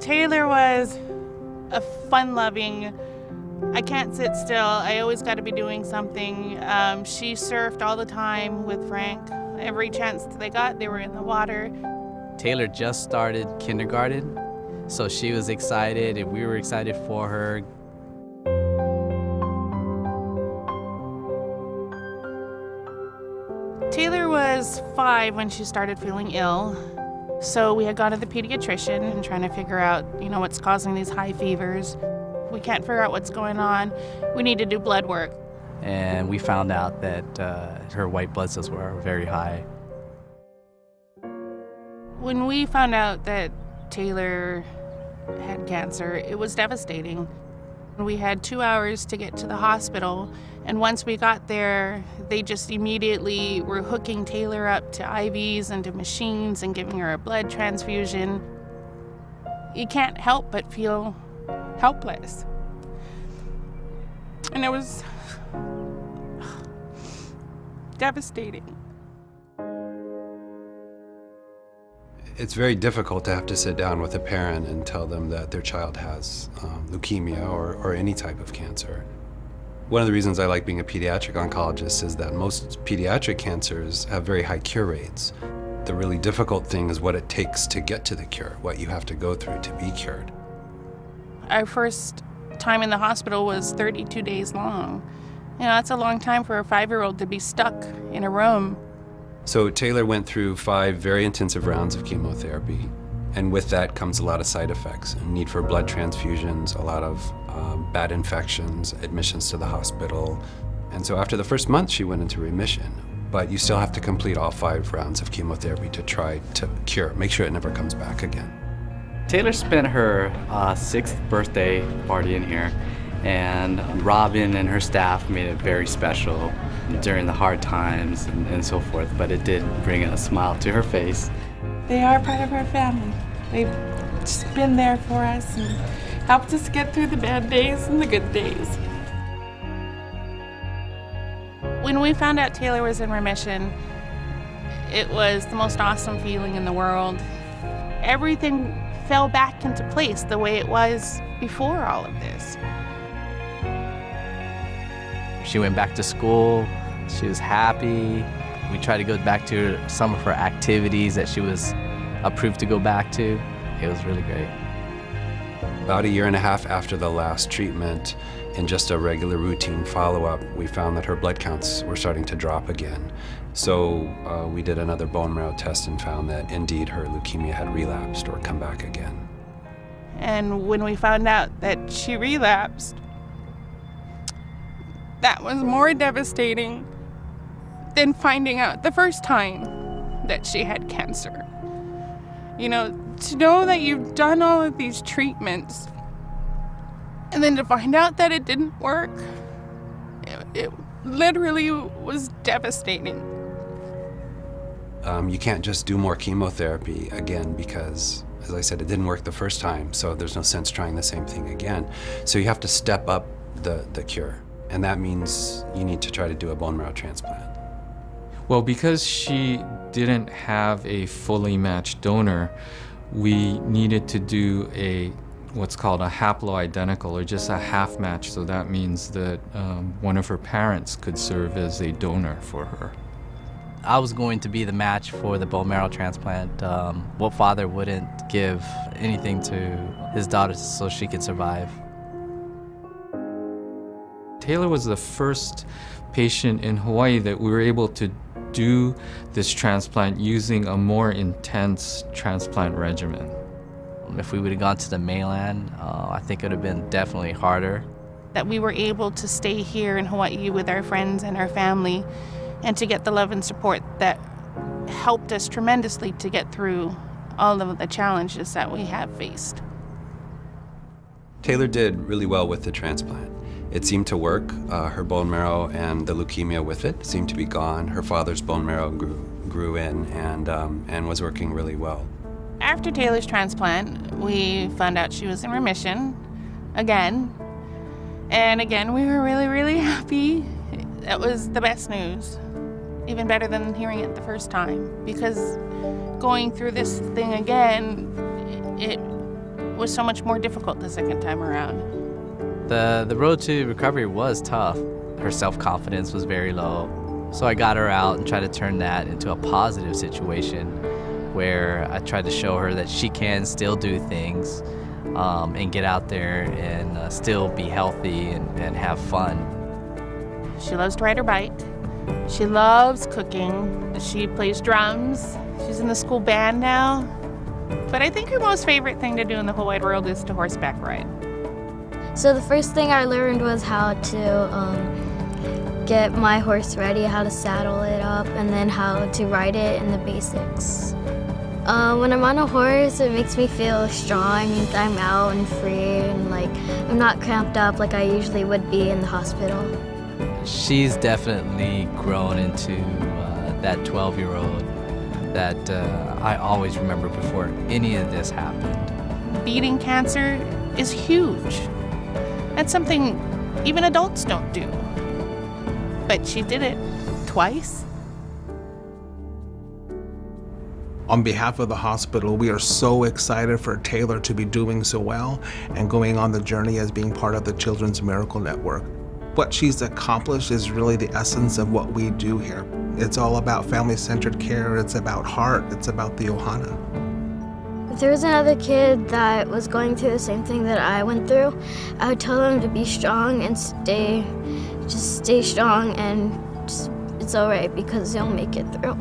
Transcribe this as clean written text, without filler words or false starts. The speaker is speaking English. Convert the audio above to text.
Taylor was a fun-loving, I can't sit still, I always got to be doing something. She surfed all the time with Frank. Every chance they got, they were in the water. Taylor just started kindergarten, so she was excited and we were excited for her. Taylor was 5 when she started feeling ill. So we had gone to the pediatrician and trying to figure out, what's causing these high fevers. We can't figure out what's going on. We need to do blood work. And we found out that her white blood cells were very high. When we found out that Taylor had cancer, it was devastating. We had 2 hours to get to the hospital, and once we got there, they just immediately were hooking Taylor up to IVs and to machines and giving her a blood transfusion. You can't help but feel helpless. And it was devastating. It's very difficult to have to sit down with a parent and tell them that their child has leukemia or any type of cancer. One of the reasons I like being a pediatric oncologist is that most pediatric cancers have very high cure rates. The really difficult thing is what it takes to get to the cure, what you have to go through to be cured. Our first time in the hospital was 32 days long. That's a long time for a 5-year-old to be stuck in a room. So Taylor went through 5 very intensive rounds of chemotherapy, and with that comes a lot of side effects, a need for blood transfusions, a lot of bad infections, admissions to the hospital. And so after the first month, she went into remission, but you still have to complete all 5 rounds of chemotherapy to try to cure, make sure it never comes back again. Taylor spent her 6th birthday party in here, and Robin and her staff made it very special during the hard times and so forth, but it did bring a smile to her face. They are part of our family. They've just been there for us and helped us get through the bad days and the good days. When we found out Taylor was in remission, it was the most awesome feeling in the world. Everything fell back into place the way it was before all of this. She went back to school, she was happy. We tried to go back to some of her activities that she was approved to go back to. It was really great. About 1.5 years after the last treatment, in just a regular routine follow-up, we found that her blood counts were starting to drop again. So we did another bone marrow test and found that indeed her leukemia had relapsed or come back again. And when we found out that she relapsed, that was more devastating than finding out the first time that she had cancer. To know that you've done all of these treatments and then to find out that it didn't work, it literally was devastating. You can't just do more chemotherapy again because, as I said, it didn't work the first time, so there's no sense trying the same thing again. So you have to step up the cure, and that means you need to try to do a bone marrow transplant. Well, because she didn't have a fully matched donor, we needed to do what's called a haploidentical, or just a half match. So that means that one of her parents could serve as a donor for her. I was going to be the match for the bone marrow transplant. What father wouldn't give anything to his daughter so she could survive? Taylor was the first patient in Hawaii that we were able to do this transplant using a more intense transplant regimen. If we would have gone to the mainland, I think it would have been definitely harder. That we were able to stay here in Hawaii with our friends and our family and to get the love and support that helped us tremendously to get through all of the challenges that we have faced. Taylor did really well with the transplant. It seemed to work. Her bone marrow and the leukemia with it seemed to be gone. Her father's bone marrow grew in and was working really well. After Taylor's transplant, we found out she was in remission again. And again, we were really, really happy. That was the best news, even better than hearing it the first time, because going through this thing again, it was so much more difficult the second time around. The road to recovery was tough. Her self-confidence was very low. So I got her out and tried to turn that into a positive situation where I tried to show her that she can still do things and get out there and still be healthy and have fun. She loves to ride her bike. She loves cooking. She plays drums. She's in the school band now. But I think her most favorite thing to do in the whole wide world is to horseback ride. So the first thing I learned was how to get my horse ready, how to saddle it up, and then how to ride it and the basics. When I'm on a horse, it makes me feel strong and I'm out and free and like I'm not cramped up like I usually would be in the hospital. She's definitely grown into that 12-year-old that I always remember before any of this happened. Beating cancer is huge. That's something even adults don't do. But she did it twice. On behalf of the hospital, we are so excited for Taylor to be doing so well and going on the journey as being part of the Children's Miracle Network. What she's accomplished is really the essence of what we do here. It's all about family-centered care, it's about heart, it's about the Ohana. If there was another kid that was going through the same thing that I went through, I would tell them to be strong and stay strong and it's all right because they'll make it through.